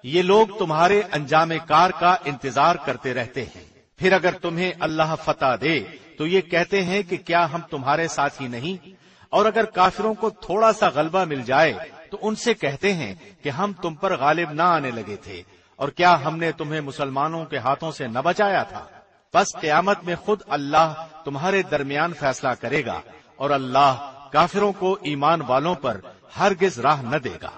یہ لوگ تمہارے انجام کار کا انتظار کرتے رہتے ہیں، پھر اگر تمہیں اللہ فتح دے تو یہ کہتے ہیں کہ کیا ہم تمہارے ساتھ ہی نہیں، اور اگر کافروں کو تھوڑا سا غلبہ مل جائے تو ان سے کہتے ہیں کہ ہم تم پر غالب نہ آنے لگے تھے، اور کیا ہم نے تمہیں مسلمانوں کے ہاتھوں سے نہ بچایا تھا؟ بس قیامت میں خود اللہ تمہارے درمیان فیصلہ کرے گا، اور اللہ کافروں کو ایمان والوں پر ہرگز راہ نہ دے گا۔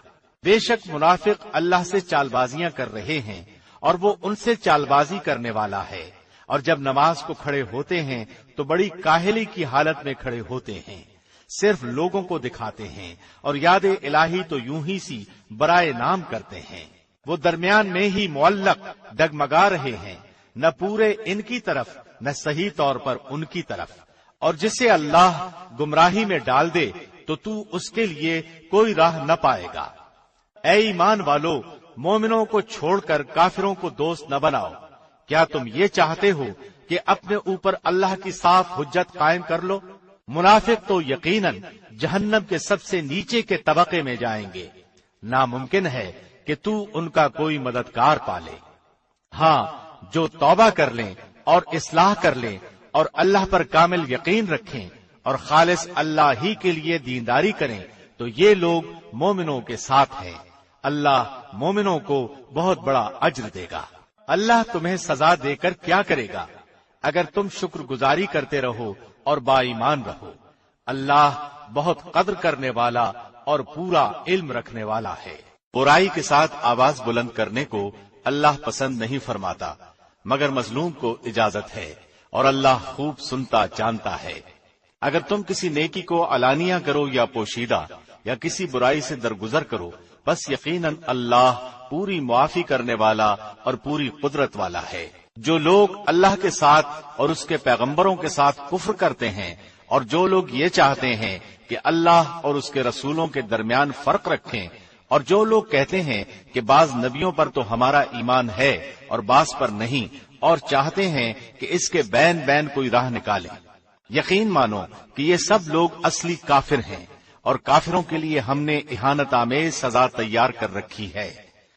بے شک منافق اللہ سے چال بازیاں کر رہے ہیں، اور وہ ان سے چال بازی کرنے والا ہے، اور جب نماز کو کھڑے ہوتے ہیں تو بڑی کاہلی کی حالت میں کھڑے ہوتے ہیں، صرف لوگوں کو دکھاتے ہیں، اور یاد الہی تو یوں ہی سی برائے نام کرتے ہیں۔ وہ درمیان میں ہی معلق ڈگمگا رہے ہیں، نہ پورے ان کی طرف نہ صحیح طور پر ان کی طرف، اور جسے اللہ گمراہی میں ڈال دے تو اس کے لیے کوئی راہ نہ پائے گا۔ اے ایمان والو، مومنوں کو چھوڑ کر کافروں کو دوست نہ بناؤ۔ کیا تم یہ چاہتے ہو کہ اپنے اوپر اللہ کی صاف حجت قائم کر لو؟ منافق تو یقیناً جہنم کے سب سے نیچے کے طبقے میں جائیں گے، ناممکن ہے کہ تو ان کا کوئی مددگار پالے۔ ہاں، جو توبہ کر لیں اور اصلاح کر لیں اور اللہ پر کامل یقین رکھیں اور خالص اللہ ہی کے لیے دینداری کریں تو یہ لوگ مومنوں کے ساتھ ہیں۔ اللہ مومنوں کو بہت بڑا اجر دے گا۔ اللہ تمہیں سزا دے کر کیا کرے گا اگر تم شکر گزاری کرتے رہو اور با ایمان رہو۔ اللہ بہت قدر کرنے والا اور پورا علم رکھنے والا ہے۔ برائی کے ساتھ آواز بلند کرنے کو اللہ پسند نہیں فرماتا، مگر مظلوم کو اجازت ہے، اور اللہ خوب سنتا جانتا ہے۔ اگر تم کسی نیکی کو علانیہ کرو یا پوشیدہ یا کسی برائی سے درگزر کرو، بس یقیناً اللہ پوری معافی کرنے والا اور پوری قدرت والا ہے۔ جو لوگ اللہ کے ساتھ اور اس کے پیغمبروں کے ساتھ کفر کرتے ہیں، اور جو لوگ یہ چاہتے ہیں کہ اللہ اور اس کے رسولوں کے درمیان فرق رکھیں، اور جو لوگ کہتے ہیں کہ بعض نبیوں پر تو ہمارا ایمان ہے اور بعض پر نہیں، اور چاہتے ہیں کہ اس کے بین کوئی راہ نکالیں، یقین مانو کہ یہ سب لوگ اصلی کافر ہیں، اور کافروں کے لیے ہم نے اہانت آمیز سزا تیار کر رکھی ہے۔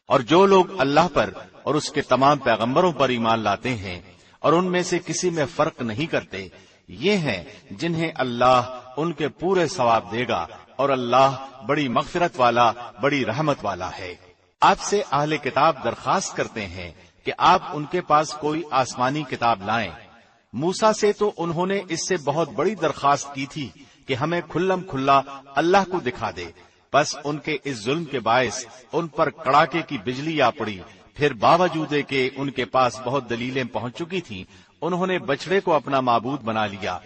اور جو لوگ اللہ پر اور اس کے تمام پیغمبروں پر ایمان لاتے ہیں اور ان میں سے کسی میں فرق نہیں کرتے، یہ ہیں جنہیں اللہ ان کے پورے ثواب دے گا، اور اللہ بڑی مغفرت والا بڑی رحمت والا ہے۔ آپ سے اہل کتاب درخواست کرتے ہیں کہ آپ ان کے پاس کوئی آسمانی کتاب لائیں۔ موسیٰ سے تو انہوں نے اس سے بہت بڑی درخواست کی تھی کہ ہمیں کھلم کھلا اللہ کو دکھا دے، بس ان کے اس ظلم کے باعث ان پر کڑاکے کی بجلی آ پڑی۔ پھر باوجود کہ ان کے پاس بہت دلیلیں پہنچ چکی تھیں، انہوں نے بچڑے کو اپنا معبود بنا لیا۔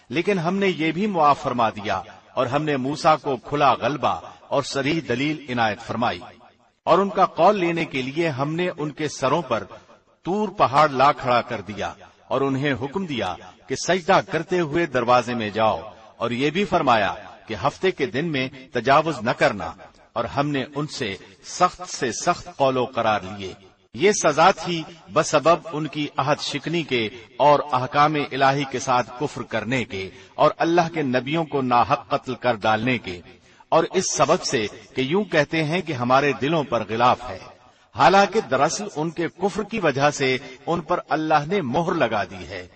لیکن ہم نے یہ بھی معاف فرما دیا، اور ہم نے موسیٰ کو کھلا غلبہ اور صریح دلیل عنایت فرمائی، اور ان کا قول لینے کے لیے ہم نے ان کے سروں پر طور پہاڑ لا کھڑا کر دیا، اور انہیں حکم دیا کہ سجدہ کرتے ہوئے دروازے میں جاؤ، اور یہ بھی فرمایا کہ ہفتے کے دن میں تجاوز نہ کرنا، اور ہم نے ان سے سخت قول و قرار لیے۔ یہ سزا تھی بسبب ان کی عہد شکنی کے اور احکام الہی کے ساتھ کفر کرنے کے، اور اللہ کے نبیوں کو ناحق قتل کر ڈالنے کے، اور اس سبب سے کہ یوں کہتے ہیں کہ ہمارے دلوں پر غلاف ہے، حالانکہ دراصل ان کے کفر کی وجہ سے ان پر اللہ نے مہر لگا دی ہے،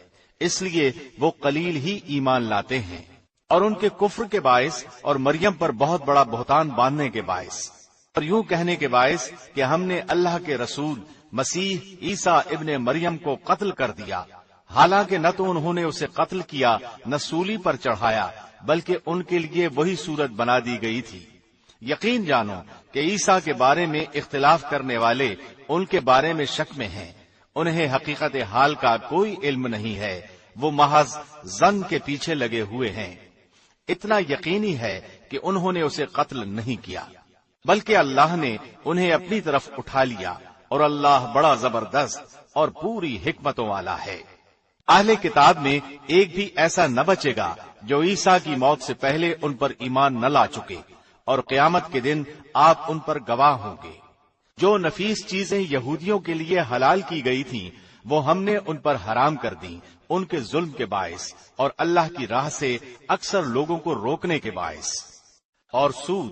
اس لیے وہ قلیل ہی ایمان لاتے ہیں۔ اور ان کے کفر کے باعث اور مریم پر بہت بڑا بہتان باندھنے کے باعث، اور یوں کہنے کے باعث کہ ہم نے اللہ کے رسول مسیح عیسیٰ ابن مریم کو قتل کر دیا، حالانکہ نہ تو انہوں نے اسے قتل کیا نہ سولی پر چڑھایا، بلکہ ان کے لیے وہی صورت بنا دی گئی تھی۔ یقین جانو کہ عیسیٰ کے بارے میں اختلاف کرنے والے ان کے بارے میں شک میں ہیں، انہیں حقیقت حال کا کوئی علم نہیں ہے، وہ محض ظن کے پیچھے لگے ہوئے ہیں۔ اتنا یقینی ہے کہ انہوں نے اسے قتل نہیں کیا، بلکہ اللہ نے انہیں اپنی طرف اٹھا لیا، اور اللہ بڑا زبردست اور پوری حکمتوں والا ہے۔ اہل کتاب میں ایک بھی ایسا نہ بچے گا جو عیسیٰ کی موت سے پہلے ان پر ایمان نہ لا چکے، اور قیامت کے دن آپ ان پر گواہ ہوں گے۔ جو نفیس چیزیں یہودیوں کے لیے حلال کی گئی تھیں وہ ہم نے ان پر حرام کر دیں، ان کے ظلم کے باعث اور اللہ کی راہ سے اکثر لوگوں کو روکنے کے باعث۔ اور سود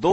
2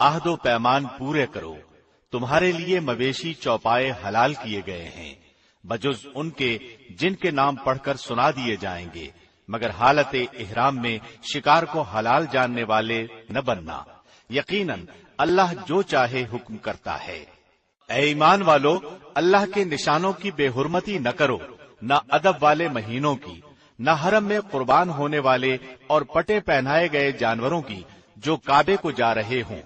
عہد و پیمان پورے کرو، تمہارے لیے مویشی چوپائے حلال کیے گئے ہیں، بجز ان کے جن کے نام پڑھ کر سنا دیے جائیں گے، مگر حالت احرام میں شکار کو حلال جاننے والے نہ بننا، یقیناً اللہ جو چاہے حکم کرتا ہے۔ اے ایمان والو، اللہ کے نشانوں کی بے حرمتی نہ کرو، نہ ادب والے مہینوں کی، نہ حرم میں قربان ہونے والے اور پٹے پہنائے گئے جانوروں کی جو کعبے کو جا رہے ہوں،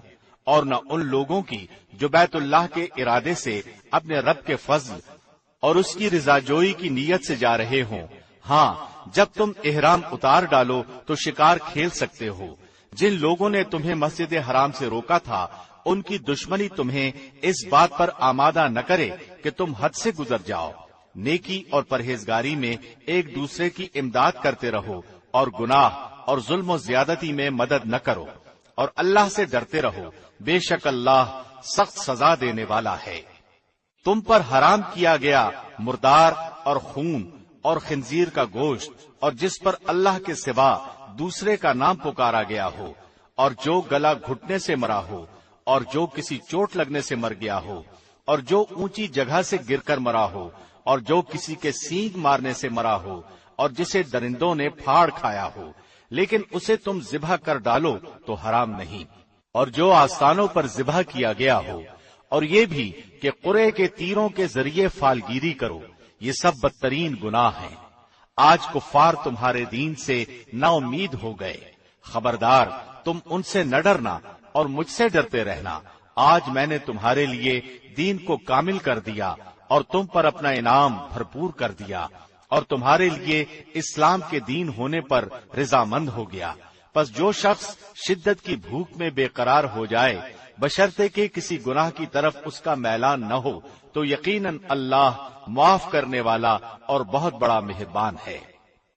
اور نہ ان لوگوں کی جو بیت اللہ کے ارادے سے اپنے رب کے فضل اور اس کی رضا جوئی کی نیت سے جا رہے ہوں۔ ہاں، جب تم احرام اتار ڈالو تو شکار کھیل سکتے ہو۔ جن لوگوں نے تمہیں مسجد حرام سے روکا تھا، ان کی دشمنی تمہیں اس بات پر آمادہ نہ کرے کہ تم حد سے گزر جاؤ۔ نیکی اور پرہیزگاری میں ایک دوسرے کی امداد کرتے رہو، اور گناہ اور ظلم و زیادتی میں مدد نہ کرو، اور اللہ سے ڈرتے رہو، بے شک اللہ سخت سزا دینے والا ہے۔ تم پر حرام کیا گیا مردار اور خون اور خنزیر کا گوشت، اور جس پر اللہ کے سوا دوسرے کا نام پکارا گیا ہو، اور جو گلا گھٹنے سے مرا ہو، اور جو کسی چوٹ لگنے سے مر گیا ہو، اور جو اونچی جگہ سے گر کر مرا ہو، اور جو کسی کے سینگ مارنے سے مرا ہو، اور جسے درندوں نے پھاڑ کھایا ہو، لیکن اسے تم ذبح کر ڈالو تو حرام نہیں، اور جو آستانوں پر ذبح کیا گیا ہو، اور یہ بھی کہ قرے کے تیروں کے ذریعے فالگیری کرو، یہ سب بدترین گناہ ہیں۔ آج کفار تمہارے دین سے نا امید ہو گئے، خبردار تم ان سے نہ ڈرنا اور مجھ سے ڈرتے رہنا۔ آج میں نے تمہارے لیے دین کو کامل کر دیا اور تم پر اپنا انعام بھرپور کر دیا، اور تمہارے لیے اسلام کے دین ہونے پر رضامند ہو گیا۔ پس جو شخص شدت کی بھوک میں بے قرار ہو جائے، بشرطے کہ کسی گناہ کی طرف اس کا میلان نہ ہو، تو یقیناً اللہ معاف کرنے والا اور بہت بڑا مہربان ہے۔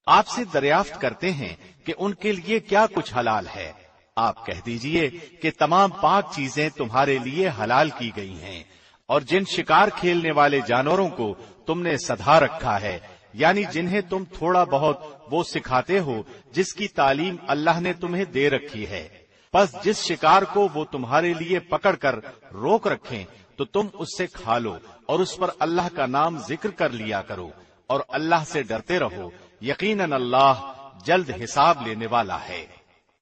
آپ سے دریافت کرتے ہیں کہ ان کے لیے کیا کچھ حلال ہے۔ آپ کہہ دیجئے کہ تمام پاک چیزیں تمہارے لیے حلال کی گئی ہیں، اور جن شکار کھیلنے والے جانوروں کو تم نے سدھا رکھا ہے، یعنی جنہیں تم تھوڑا بہت وہ سکھاتے ہو جس کی تعلیم اللہ نے تمہیں دے رکھی ہے، پس جس شکار کو وہ تمہارے لیے پکڑ کر روک رکھیں تو تم اس سے کھا لو، اور اس پر اللہ کا نام ذکر کر لیا کرو، اور اللہ سے ڈرتے رہو، یقیناً اللہ جلد حساب لینے والا ہے۔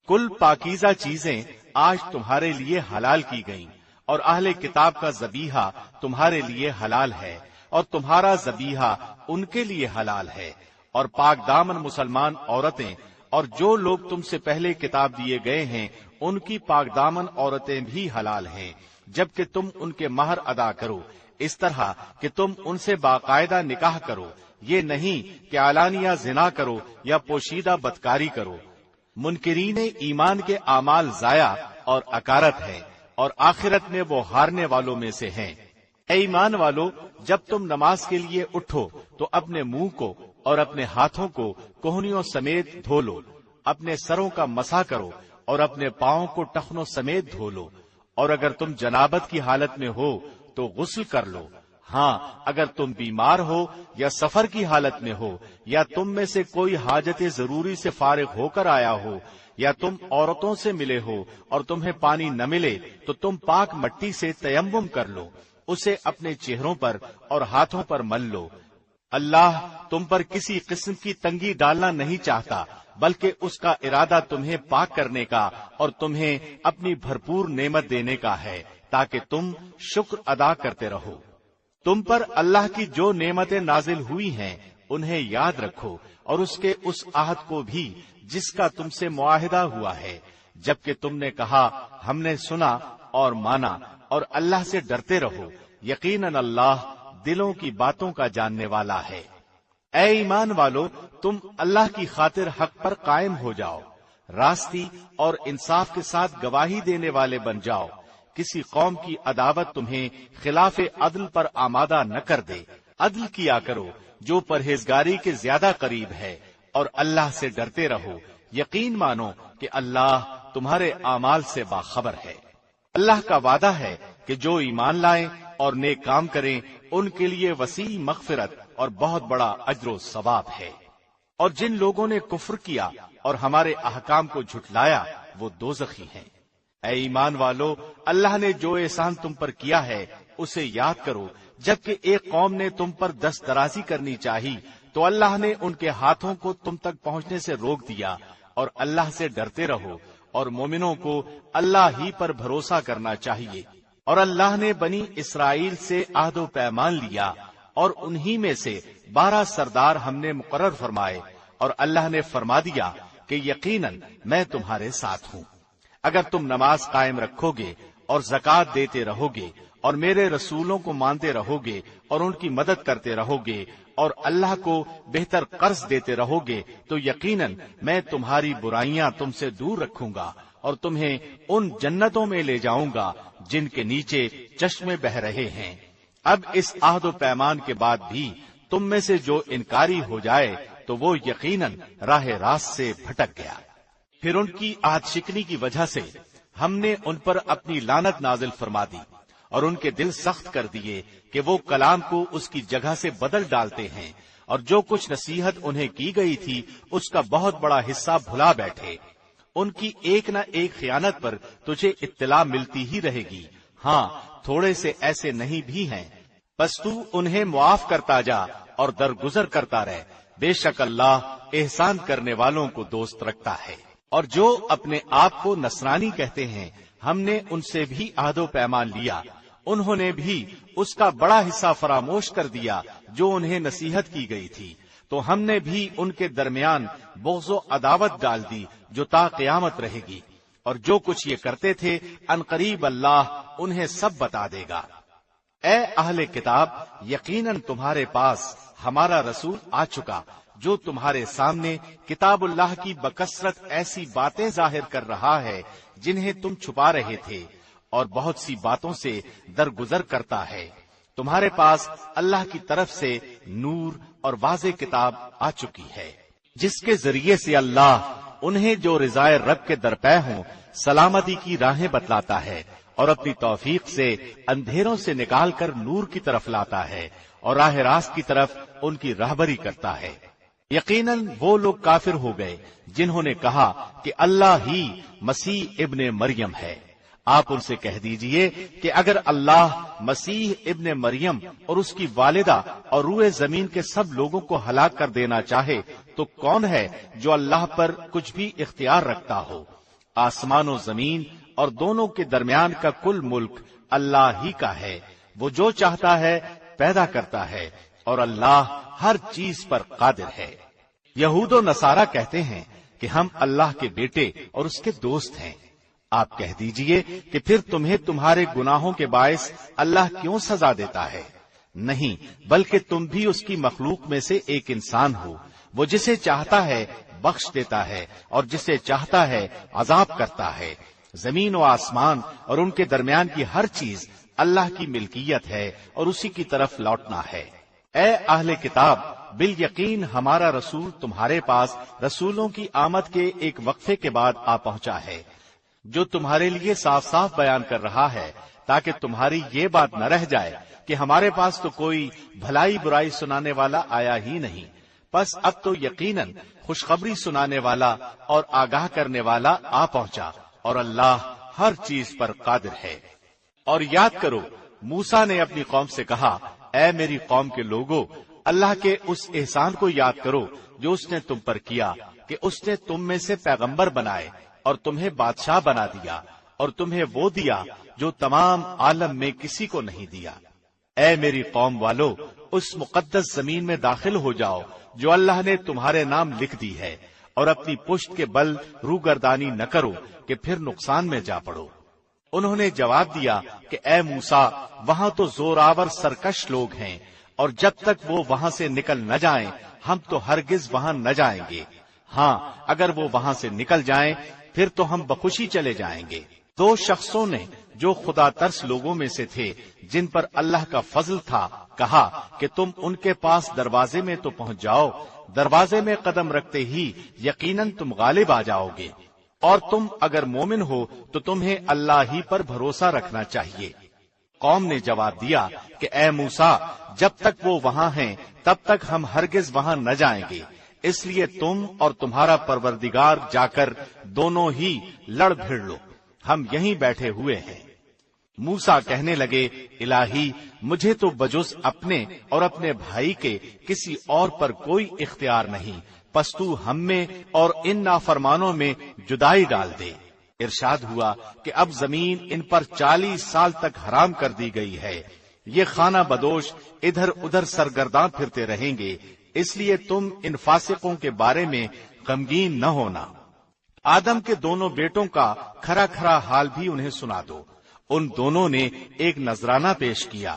کل پاکیزہ چیزیں آج تمہارے لیے حلال کی گئیں، اور اہل کتاب کا ذبیحہ تمہارے لیے حلال ہے، اور تمہارا ذبیحہ ان کے لیے حلال ہے، اور پاک دامن مسلمان عورتیں اور جو لوگ تم سے پہلے کتاب دیے گئے ہیں ان کی پاک دامن عورتیں بھی حلال ہیں، جبکہ تم ان کے مہر ادا کرو، اس طرح کہ تم ان سے باقاعدہ نکاح کرو، یہ نہیں کہ علانیہ زنا کرو یا پوشیدہ بدکاری کرو۔ منکرین ایمان کے اعمال ضائع اور اکارت ہے، اور آخرت میں وہ ہارنے والوں میں سے ہیں۔ اے ایمان والو، جب تم نماز کے لیے اٹھو تو اپنے منہ کو اور اپنے ہاتھوں کو کوہنیوں سمیت دھو لو، اپنے سروں کا مسح کرو اور اپنے پاؤں کو ٹخنوں سمیت دھو لو، اور اگر تم جنابت کی حالت میں ہو تو غسل کر لو۔ ہاں، اگر تم بیمار ہو یا سفر کی حالت میں ہو، یا تم میں سے کوئی حاجت ضروری سے فارغ ہو کر آیا ہو، یا تم عورتوں سے ملے ہو اور تمہیں پانی نہ ملے، تو تم پاک مٹی سے تیمم کر لو، اسے اپنے چہروں پر اور ہاتھوں پر مل لو۔ اللہ تم پر کسی قسم کی تنگی ڈالنا نہیں چاہتا، بلکہ اس کا ارادہ تمہیں پاک کرنے کا اور تمہیں اپنی بھرپور نعمت دینے کا ہے، تاکہ تم شکر ادا کرتے رہو۔ تم پر اللہ کی جو نعمتیں نازل ہوئی ہیں انہیں یاد رکھو، اور اس کے اس عہد کو بھی جس کا تم سے معاہدہ ہوا ہے، جبکہ تم نے کہا ہم نے سنا اور مانا، اور اللہ سے ڈرتے رہو، یقیناً اللہ دلوں کی باتوں کا جاننے والا ہے۔ اے ایمان والو، تم اللہ کی خاطر حق پر قائم ہو جاؤ، راستی اور انصاف کے ساتھ گواہی دینے والے بن جاؤ۔ کسی قوم کی عداوت تمہیں خلاف عدل پر آمادہ نہ کر دے، عدل کیا کرو جو پرہیزگاری کے زیادہ قریب ہے، اور اللہ سے ڈرتے رہو، یقین مانو کہ اللہ تمہارے اعمال سے باخبر ہے۔ اللہ کا وعدہ ہے کہ جو ایمان لائیں اور نیک کام کریں ان کے لیے وسیع مغفرت اور بہت بڑا اجر و ثواب ہے، اور جن لوگوں نے کفر کیا اور ہمارے احکام کو جھٹلایا وہ دوزخی ہیں۔ اے ایمان والو، اللہ نے جو احسان تم پر کیا ہے اسے یاد کرو۔ جبکہ ایک قوم نے تم پر دست درازی کرنی چاہی تو اللہ نے ان کے ہاتھوں کو تم تک پہنچنے سے روک دیا، اور اللہ سے ڈرتے رہو، اور مومنوں کو اللہ ہی پر بھروسہ کرنا چاہیے۔ اور اللہ نے بنی اسرائیل سے عہد و پیمان لیا، اور انہی میں سے 12 سردار ہم نے مقرر فرمائے، اور اللہ نے فرما دیا کہ یقیناً میں تمہارے ساتھ ہوں۔ اگر تم نماز قائم رکھو گے اور زکوٰۃ دیتے رہو گے اور میرے رسولوں کو مانتے رہو گے اور ان کی مدد کرتے رہو گے اور اللہ کو بہتر قرض دیتے رہو گے تو یقیناً میں تمہاری برائیاں تم سے دور رکھوں گا اور تمہیں ان جنتوں میں لے جاؤں گا جن کے نیچے چشمے بہ رہے ہیں۔ اب اس عہد و پیمان کے بعد بھی تم میں سے جو انکاری ہو جائے تو وہ یقیناً راہ راست سے بھٹک گیا۔ پھر ان کی عہد شکنی کی وجہ سے ہم نے ان پر اپنی لعنت نازل فرما دی اور ان کے دل سخت کر دیے کہ وہ کلام کو اس کی جگہ سے بدل ڈالتے ہیں، اور جو کچھ نصیحت انہیں کی گئی تھی اس کا بہت بڑا حصہ بھلا بیٹھے۔ ان کی ایک نہ ایک خیانت پر تجھے اطلاع ملتی ہی رہے گی، ہاں تھوڑے سے ایسے نہیں بھی ہیں، بس تو انہیں معاف کرتا جا اور درگزر کرتا رہ، بے شک اللہ احسان کرنے والوں کو دوست رکھتا ہے۔ اور جو اپنے آپ کو نصرانی کہتے ہیں ہم نے ان سے بھی عہد و پیمان لیا، انہوں نے بھی اس کا بڑا حصہ فراموش کر دیا جو انہیں نصیحت کی گئی تھی، تو ہم نے بھی ان کے درمیان بغض و عداوت ڈال دی جو تا قیامت رہے گی، اور جو کچھ یہ کرتے تھے عنقریب اللہ انہیں سب بتا دے گا۔ اے اہل کتاب، یقیناً تمہارے پاس ہمارا رسول آ چکا جو تمہارے سامنے کتاب اللہ کی بکثرت ایسی باتیں ظاہر کر رہا ہے جنہیں تم چھپا رہے تھے، اور بہت سی باتوں سے درگزر کرتا ہے۔ تمہارے پاس اللہ کی طرف سے نور اور واضح کتاب آ چکی ہے، جس کے ذریعے سے اللہ انہیں جو رضائے رب کے درپے ہوں سلامتی کی راہیں بتلاتا ہے، اور اپنی توفیق سے اندھیروں سے نکال کر نور کی طرف لاتا ہے، اور راہ راست کی طرف ان کی راہبری کرتا ہے۔ یقیناً وہ لوگ کافر ہو گئے جنہوں نے کہا کہ اللہ ہی مسیح ابن مریم ہے۔ آپ ان سے کہہ دیجئے کہ اگر اللہ مسیح ابن مریم اور اس کی والدہ اور روئے زمین کے سب لوگوں کو ہلاک کر دینا چاہے تو کون ہے جو اللہ پر کچھ بھی اختیار رکھتا ہو؟ آسمان و زمین اور دونوں کے درمیان کا کل ملک اللہ ہی کا ہے، وہ جو چاہتا ہے پیدا کرتا ہے، اور اللہ ہر چیز پر قادر ہے۔ یہود و نصارہ کہتے ہیں کہ ہم اللہ کے بیٹے اور اس کے دوست ہیں۔ آپ کہہ دیجئے کہ پھر تمہیں تمہارے گناہوں کے باعث اللہ کیوں سزا دیتا ہے؟ نہیں، بلکہ تم بھی اس کی مخلوق میں سے ایک انسان ہو، وہ جسے چاہتا ہے بخش دیتا ہے اور جسے چاہتا ہے عذاب کرتا ہے۔ زمین و آسمان اور ان کے درمیان کی ہر چیز اللہ کی ملکیت ہے اور اسی کی طرف لوٹنا ہے۔ اے اہل کتاب، بالیقین ہمارا رسول تمہارے پاس رسولوں کی آمد کے ایک وقفے کے بعد آ پہنچا ہے، جو تمہارے لیے صاف صاف بیان کر رہا ہے تاکہ تمہاری یہ بات نہ رہ جائے کہ ہمارے پاس تو کوئی بھلائی برائی سنانے والا آیا ہی نہیں۔ بس اب تو یقیناً خوشخبری سنانے والا اور آگاہ کرنے والا آ پہنچا، اور اللہ ہر چیز پر قادر ہے۔ اور یاد کرو، موسیٰ نے اپنی قوم سے کہا، اے میری قوم کے لوگو، اللہ کے اس احسان کو یاد کرو جو اس نے تم پر کیا کہ اس نے تم میں سے پیغمبر بنائے اور تمہیں بادشاہ بنا دیا، اور تمہیں وہ دیا جو تمام عالم میں کسی کو نہیں دیا۔ اے میری قوم والو، اس مقدس زمین میں داخل ہو جاؤ جو اللہ نے تمہارے نام لکھ دی ہے، اور اپنی پشت کے بل روگردانی نہ کرو کہ پھر نقصان میں جا پڑو۔ انہوں نے جواب دیا کہ اے موسیٰ، وہاں تو زوراور سرکش لوگ ہیں، اور جب تک وہ وہاں سے نکل نہ جائیں ہم تو ہرگز وہاں نہ جائیں گے۔ ہاں، اگر وہ وہاں سے نکل جائیں پھر تو ہم بخوشی چلے جائیں گے۔ دو شخصوں نے جو خدا ترس لوگوں میں سے تھے، جن پر اللہ کا فضل تھا، کہا کہ تم ان کے پاس دروازے میں تو پہنچ جاؤ، دروازے میں قدم رکھتے ہی یقیناً تم غالب آ جاؤ گے، اور تم اگر مومن ہو تو تمہیں اللہ ہی پر بھروسہ رکھنا چاہیے۔ قوم نے جواب دیا کہ اے موسیٰ، جب تک وہ وہاں ہیں تب تک ہم ہرگز وہاں نہ جائیں گے، اس لیے تم اور تمہارا پروردگار جا کر دونوں ہی لڑ بھیڑ لو، ہم یہیں بیٹھے ہوئے ہیں۔ موسیٰ کہنے لگے، الہی مجھے تو بجز اپنے اور اپنے بھائی کے کسی اور پر کوئی اختیار نہیں، پس تو ہم میں اور ان نافرمانوں میں جدائی ڈال دے۔ ارشاد ہوا کہ اب زمین ان پر 40 سال تک حرام کر دی گئی ہے، یہ خانہ بدوش ادھر ادھر سرگرداں پھرتے رہیں گے، اس لیے تم ان فاسقوں کے بارے میں غمگین نہ ہونا۔ آدم کے دونوں بیٹوں کا کھرا کھرا حال بھی انہیں سنا دو۔ ان دونوں نے ایک نذرانہ پیش کیا،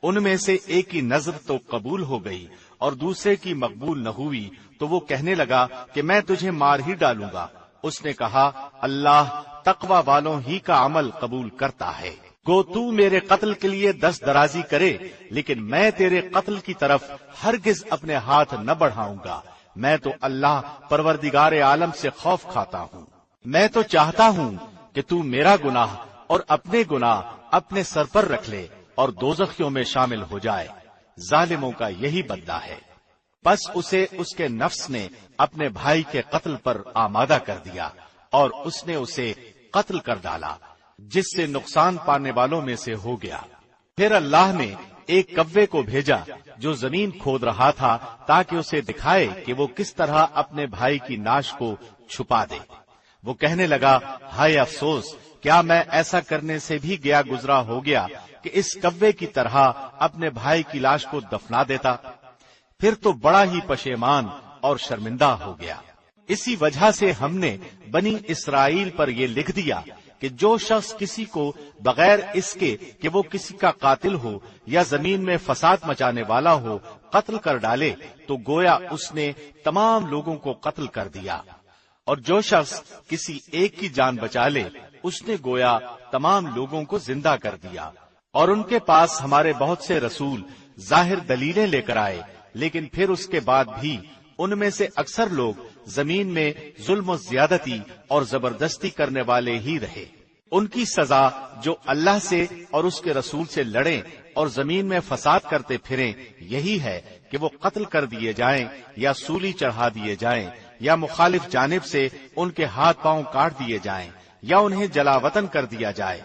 ان میں سے ایک کی نذر تو قبول ہو گئی اور دوسرے کی مقبول نہ ہوئی، تو وہ کہنے لگا کہ میں تجھے مار ہی ڈالوں گا۔ اس نے کہا، اللہ تقوی والوں ہی کا عمل قبول کرتا ہے۔ گو تو میرے قتل کے لیے دست درازی کرے، لیکن میں تیرے قتل کی طرف ہرگز اپنے ہاتھ نہ بڑھاؤں گا۔ میں تو اللہ پروردگار عالم سے خوف کھاتا ہوں۔ میں تو چاہتا ہوں کہ تو میرا گناہ اور اپنے گناہ اپنے سر پر رکھ لے اور دوزخیوں میں شامل ہو جائے۔ ظالموں کا یہی بدلہ ہے۔ پس اسے اس کے نفس نے اپنے بھائی کے قتل پر آمادہ کر دیا اور اس نے اسے قتل کر ڈالا، جس سے نقصان پانے والوں میں سے ہو گیا۔ پھر اللہ نے ایک کوے کو بھیجا جو زمین کھود رہا تھا تاکہ اسے دکھائے کہ وہ کس طرح اپنے بھائی کی ناش کو چھپا دے۔ وہ کہنے لگا، ہائے افسوس، کیا میں ایسا کرنے سے بھی گیا گزرا ہو گیا کہ اس کوے کی طرح اپنے بھائی کی لاش کو دفنا دیتا۔ پھر تو بڑا ہی پشیمان اور شرمندہ ہو گیا۔ اسی وجہ سے ہم نے بنی اسرائیل پر یہ لکھ دیا کہ جو شخص کسی کو بغیر اس کے کہ وہ کسی کا قاتل ہو یا زمین میں فساد مچانے والا ہو قتل کر ڈالے تو گویا اس نے تمام لوگوں کو قتل کر دیا، اور جو شخص کسی ایک کی جان بچا لے اس نے گویا تمام لوگوں کو زندہ کر دیا۔ اور ان کے پاس ہمارے بہت سے رسول ظاہر دلیلیں لے کر آئے، لیکن پھر اس کے بعد بھی ان میں سے اکثر لوگ زمین میں ظلم و زیادتی اور زبردستی کرنے والے ہی رہے۔ ان کی سزا جو اللہ سے اور اس کے رسول سے لڑیں اور زمین میں فساد کرتے پھریں یہی ہے کہ وہ قتل کر دیے جائیں یا سولی چڑھا دیے جائیں یا مخالف جانب سے ان کے ہاتھ پاؤں کاٹ دیے جائیں یا انہیں جلا وطن کر دیا جائے۔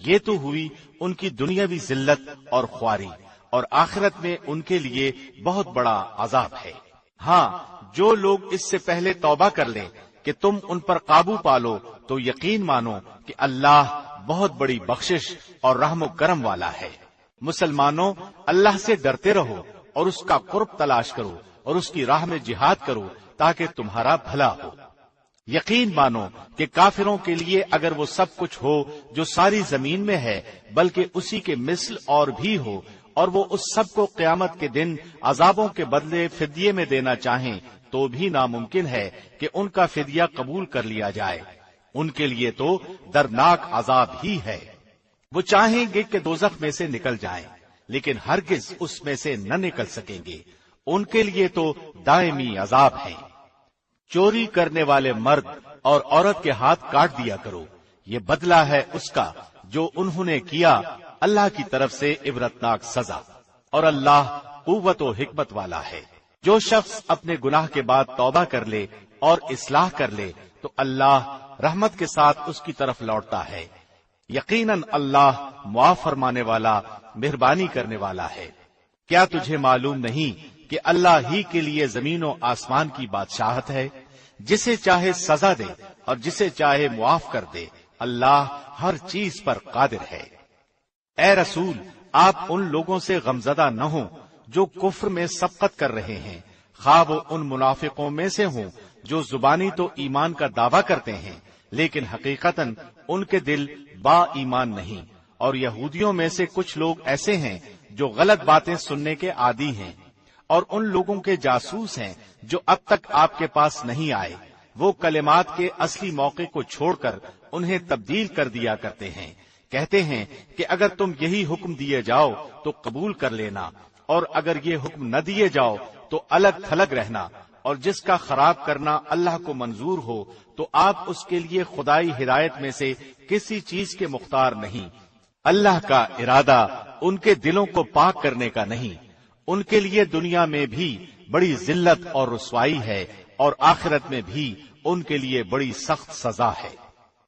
یہ تو ہوئی ان کی دنیاوی ذلت اور خواری، اور آخرت میں ان کے لیے بہت بڑا عذاب ہے۔ ہاں، جو لوگ اس سے پہلے توبہ کر لیں کہ تم ان پر قابو پالو تو یقین مانو کہ اللہ بہت بڑی بخشش اور رحم و کرم والا ہے۔ مسلمانوں، اللہ سے ڈرتے رہو اور اس کا قرب تلاش کرو اور اس کی راہ میں جہاد کرو تاکہ تمہارا بھلا ہو۔ یقین مانو کہ کافروں کے لیے اگر وہ سب کچھ ہو جو ساری زمین میں ہے بلکہ اسی کے مثل اور بھی ہو، اور وہ اس سب کو قیامت کے دن عذابوں کے بدلے فدیے میں دینا چاہیں تو بھی ناممکن ہے کہ ان کا فدیہ قبول کر لیا جائے۔ ان کے لیے تو دردناک عذاب ہی ہے۔ وہ چاہیں گے کہ دوزخ میں سے نکل جائیں لیکن ہرگز اس میں سے نہ نکل سکیں گے، ان کے لیے تو دائمی عذاب ہے۔ چوری کرنے والے مرد اور عورت کے ہاتھ کاٹ دیا کرو، یہ بدلہ ہے اس کا جو انہوں نے کیا، اللہ کی طرف سے عبرتناک سزا، اور اللہ قوت و حکمت والا ہے۔ جو شخص اپنے گناہ کے بعد توبہ کر لے اور اصلاح کر لے تو اللہ رحمت کے ساتھ اس کی طرف لوٹتا ہے۔ یقیناً اللہ معاف فرمانے والا، مہربانی کرنے والا ہے۔ کیا تجھے معلوم نہیں کہ اللہ ہی کے لیے زمین و آسمان کی بادشاہت ہے؟ جسے چاہے سزا دے اور جسے چاہے معاف کر دے، اللہ ہر چیز پر قادر ہے۔ اے رسول، آپ ان لوگوں سے غمزدہ نہ ہوں جو کفر میں سبقت کر رہے ہیں، خواہ وہ ان منافقوں میں سے ہوں جو زبانی تو ایمان کا دعویٰ کرتے ہیں لیکن حقیقتاً ان کے دل با ایمان نہیں، اور یہودیوں میں سے کچھ لوگ ایسے ہیں جو غلط باتیں سننے کے عادی ہیں، اور ان لوگوں کے جاسوس ہیں جو اب تک آپ کے پاس نہیں آئے۔ وہ کلمات کے اصلی موقع کو چھوڑ کر انہیں تبدیل کر دیا کرتے ہیں، کہتے ہیں کہ اگر تم یہی حکم دیے جاؤ تو قبول کر لینا، اور اگر یہ حکم نہ دیے جاؤ تو الگ تھلگ رہنا، اور جس کا خراب کرنا اللہ کو منظور ہو تو آپ اس کے لیے خدائی ہدایت میں سے کسی چیز کے مختار نہیں۔ اللہ کا ارادہ ان کے دلوں کو پاک کرنے کا نہیں، ان کے لیے دنیا میں بھی بڑی ذلت اور رسوائی ہے اور آخرت میں بھی ان کے لیے بڑی سخت سزا ہے۔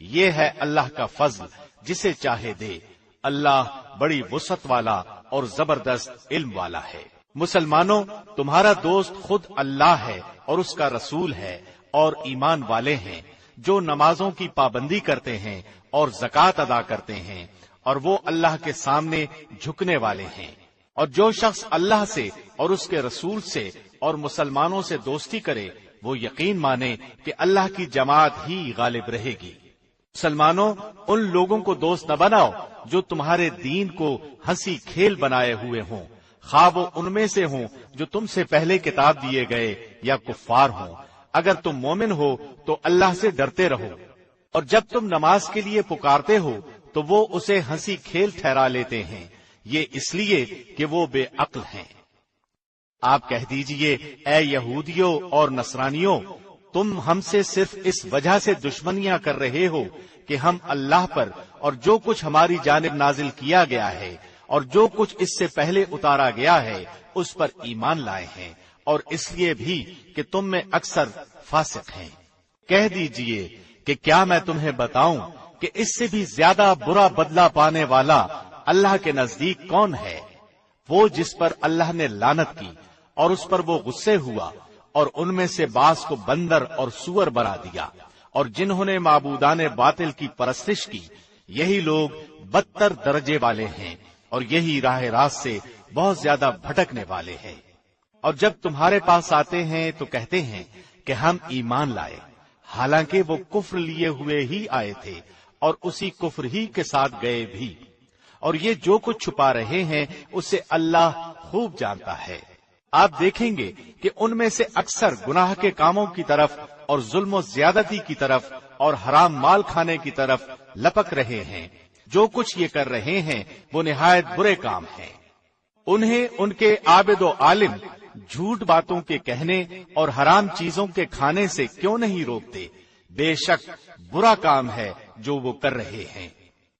یہ ہے اللہ کا فضل جسے چاہے دے، اللہ بڑی وسعت والا اور زبردست علم والا ہے۔ مسلمانوں، تمہارا دوست خود اللہ ہے اور اس کا رسول ہے، اور ایمان والے ہیں جو نمازوں کی پابندی کرتے ہیں اور زکوٰۃ ادا کرتے ہیں، اور وہ اللہ کے سامنے جھکنے والے ہیں۔ اور جو شخص اللہ سے اور اس کے رسول سے اور مسلمانوں سے دوستی کرے، وہ یقین مانے کہ اللہ کی جماعت ہی غالب رہے گی۔ مسلمانوں، ان لوگوں کو دوست نہ بناؤ جو تمہارے دین کو ہنسی کھیل بنائے ہوئے ہوں، خواہ وہ ان میں سے ہوں جو تم سے پہلے کتاب دیے گئے یا کفار ہوں۔ اگر تم مومن ہو تو اللہ سے ڈرتے رہو، اور جب تم نماز کے لیے پکارتے ہو تو وہ اسے ہنسی کھیل ٹھہرا لیتے ہیں، یہ اس لیے کہ وہ بے عقل ہیں۔ آپ کہہ دیجئے، اے یہودیوں اور نصرانیوں، تم ہم سے صرف اس وجہ سے دشمنیاں کر رہے ہو کہ ہم اللہ پر اور جو کچھ ہماری جانب نازل کیا گیا ہے اور جو کچھ اس سے پہلے اتارا گیا ہے اس پر ایمان لائے ہیں، اور اس لیے بھی کہ تم میں اکثر فاسق ہیں۔ کہہ دیجئے کہ کیا میں تمہیں بتاؤں کہ اس سے بھی زیادہ برا بدلہ پانے والا اللہ کے نزدیک کون ہے؟ وہ جس پر اللہ نے لعنت کی اور اس پر وہ غصے ہوا، اور ان میں سے بعض کو بندر اور سور بنا دیا، اور جنہوں نے معبودان باطل کی پرستش کی، یہی لوگ بدتر درجے والے ہیں، اور یہی راہ راست سے بہت زیادہ بھٹکنے والے ہیں۔ اور جب تمہارے پاس آتے ہیں تو کہتے ہیں کہ ہم ایمان لائے، حالانکہ وہ کفر لیے ہوئے ہی آئے تھے اور اسی کفر ہی کے ساتھ گئے بھی، اور یہ جو کچھ چھپا رہے ہیں اسے اللہ خوب جانتا ہے۔ آپ دیکھیں گے کہ ان میں سے اکثر گناہ کے کاموں کی طرف اور ظلم و زیادتی کی طرف اور حرام مال کھانے کی طرف لپک رہے ہیں۔ جو کچھ یہ کر رہے ہیں وہ نہایت برے کام ہیں۔ انہیں ان کے عابد و عالم جھوٹ باتوں کے کہنے اور حرام چیزوں کے کھانے سے کیوں نہیں روکتے؟ بے شک برا کام ہے جو وہ کر رہے ہیں۔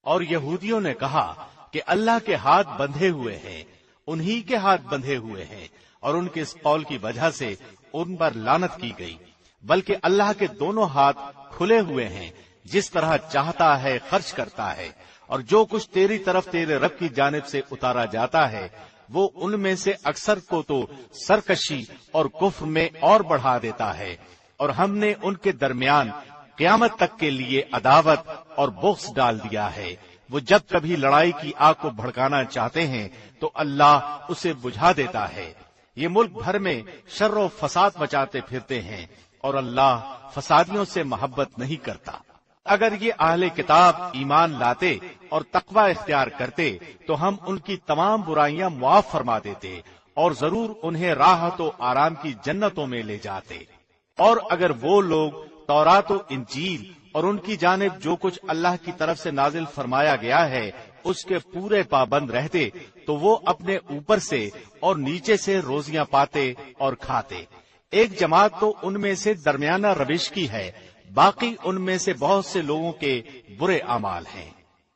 اور یہودیوں نے کہا کہ اللہ کے ہاتھ بندھے ہوئے ہیں، انہی کے ہاتھ بندھے ہوئے ہیں، اور ان کے اس قول کی وجہ سے ان پر لعنت کی گئی، بلکہ اللہ کے دونوں ہاتھ کھلے ہوئے ہیں، جس طرح چاہتا ہے خرچ کرتا ہے، اور جو کچھ تیری طرف تیرے رب کی جانب سے اتارا جاتا ہے وہ ان میں سے اکثر کو تو سرکشی اور کفر میں اور بڑھا دیتا ہے، اور ہم نے ان کے درمیان قیامت تک کے لیے عداوت اور بغض ڈال دیا ہے۔ وہ جب کبھی لڑائی کی آگ کو بھڑکانا چاہتے ہیں تو اللہ اسے بجھا دیتا ہے۔ یہ ملک بھر میں شر و فساد مچاتے پھرتے ہیں، اور اللہ فسادیوں سے محبت نہیں کرتا۔ اگر یہ اہل کتاب ایمان لاتے اور تقوی اختیار کرتے تو ہم ان کی تمام برائیاں معاف فرما دیتے، اور ضرور انہیں راحت و آرام کی جنتوں میں لے جاتے۔ اور اگر وہ لوگ تورات و انجیل اور ان کی جانب جو کچھ اللہ کی طرف سے نازل فرمایا گیا ہے اس کے پورے پابند رہتے تو وہ اپنے اوپر سے اور نیچے سے روزیاں پاتے اور کھاتے۔ ایک جماعت تو ان میں سے درمیانہ روش کی ہے، باقی ان میں سے بہت سے لوگوں کے برے اعمال ہیں۔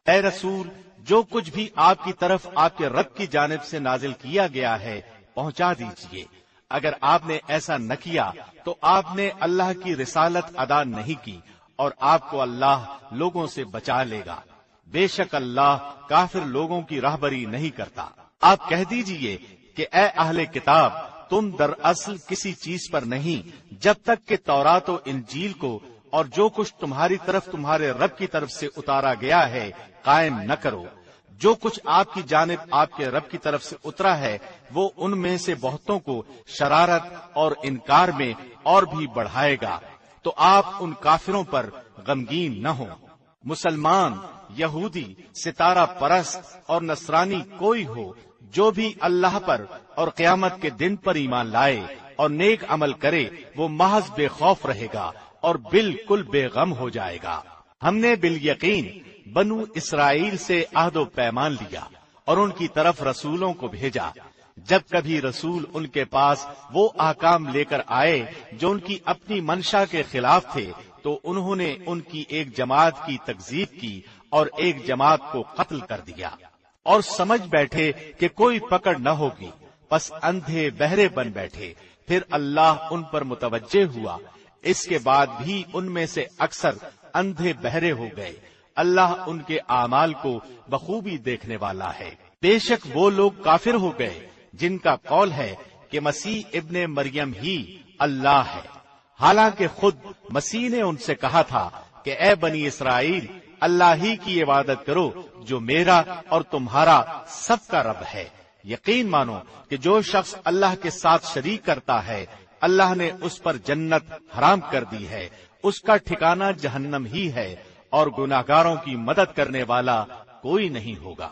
اے رسول، جو کچھ بھی آپ کی طرف آپ کے رب کی جانب سے نازل کیا گیا ہے پہنچا دیجیے۔ اگر آپ نے ایسا نہ کیا تو آپ نے اللہ کی رسالت ادا نہیں کی، اور آپ کو اللہ لوگوں سے بچا لے گا۔ بے شک اللہ کافر لوگوں کی راہبری نہیں کرتا۔ آپ کہہ دیجئے کہ اے اہل کتاب، تم دراصل کسی چیز پر نہیں جب تک کہ تورات و انجیل کو اور جو کچھ تمہاری طرف تمہارے رب کی طرف سے اتارا گیا ہے قائم نہ کرو۔ جو کچھ آپ کی جانب آپ کے رب کی طرف سے اترا ہے وہ ان میں سے بہتوں کو شرارت اور انکار میں اور بھی بڑھائے گا، تو آپ ان کافروں پر غمگین نہ ہوں۔ مسلمان، یہودی، ستارہ پرست اور نصرانی کوئی ہو جو بھی اللہ پر اور قیامت کے دن پر ایمان لائے اور نیک عمل کرے، وہ محض بے خوف رہے گا اور بالکل بے غم ہو جائے گا۔ ہم نے بالیقین بنو اسرائیل سے عہد و پیمان لیا اور ان کی طرف رسولوں کو بھیجا۔ جب کبھی رسول ان کے پاس وہ احکام لے کر آئے جو ان کی اپنی منشا کے خلاف تھے تو انہوں نے ان کی ایک جماعت کی تکذیب کی اور ایک جماعت کو قتل کر دیا، اور سمجھ بیٹھے کہ کوئی پکڑ نہ ہوگی، پس اندھے بہرے بن بیٹھے۔ پھر اللہ ان پر متوجہ ہوا۔ اس کے بعد بھی ان میں سے اکثر اندھے بہرے ہو گئے، اللہ ان کے اعمال کو بخوبی دیکھنے والا ہے۔ بے شک وہ لوگ کافر ہو گئے جن کا قول ہے کہ مسیح ابن مریم ہی اللہ ہے، حالانکہ خود مسیح نے ان سے کہا تھا کہ اے بنی اسرائیل، اللہ ہی کی عبادت کرو جو میرا اور تمہارا سب کا رب ہے۔ یقین مانو کہ جو شخص اللہ کے ساتھ شریک کرتا ہے، اللہ نے اس پر جنت حرام کر دی ہے، اس کا ٹھکانہ جہنم ہی ہے، اور گناہگاروں کی مدد کرنے والا کوئی نہیں ہوگا۔